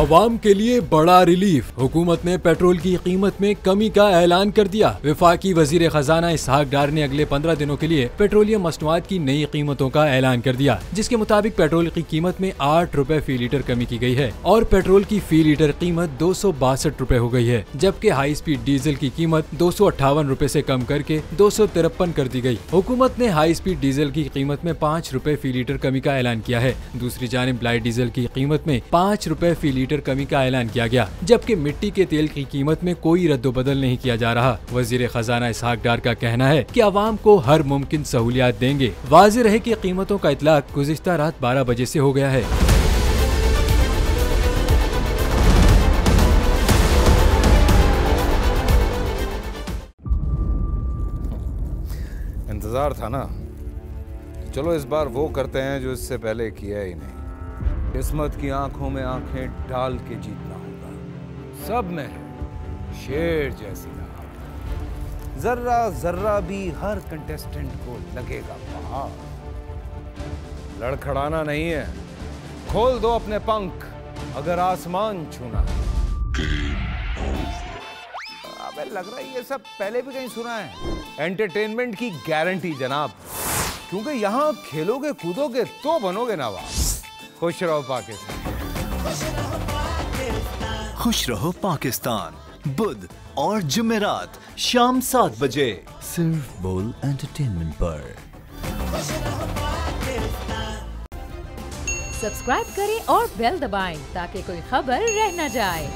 अवाम के लिए बड़ा रिलीफ। हुकूमत ने पेट्रोल की कीमत में कमी का ऐलान कर दिया। वफाकी वजीर खजाना इसहाक डार ने अगले 15 दिनों के लिए पेट्रोलियम मसनूआत की नई कीमतों का ऐलान कर दिया, जिसके मुताबिक पेट्रोल की कीमत में 8 रुपए फी लीटर कमी की गई है और पेट्रोल की फी लीटर कीमत 262 रुपए हो गई है, जबकि हाई स्पीड डीजल की कीमत 258 रुपए से कम करके 253 कर दी गई। हुकूमत ने हाई स्पीड डीजल की कीमत में 5 रुपए फी लीटर कमी का ऐलान किया है। दूसरी जानिब लाइट डीजल की कीमत में 5 रुपए फी लीटर कमी का ऐलान किया गया, जबकि मिट्टी के तेल की कीमत में कोई रद्दोबदल नहीं किया जा रहा। वजीर खजाना इसहाक डार का कहना है कि आवाम को हर मुमकिन सहूलियात देंगे। वाज़ेह रहे कि कीमतों का इतलाक गुज़िश्ता रात 12 बजे से हो गया है। इंतजार था ना, चलो इस बार वो करते हैं जो इससे पहले किया ही नहीं। किस्मत की आंखों में आंखें डाल के जीतना होगा। सब में है शेर जैसी राह, जर्रा जर्रा भी हर कंटेस्टेंट को लगेगा पहाड़। लड़खड़ाना नहीं है, खोल दो अपने पंख अगर आसमान छूना है। अबे लग रहा है ये सब पहले भी कहीं सुना है। एंटरटेनमेंट की गारंटी जनाब, क्योंकि यहाँ खेलोगे कूदोगे तो बनोगे नवाब। खुश रहो पाकिस्तान। खुश रहो पाकिस्तान, बुध और जुमेरात शाम 7 बजे सिर्फ बोल एंटरटेनमेंट पर। सब्सक्राइब करें और बेल दबाएं ताकि कोई खबर रह न जाए।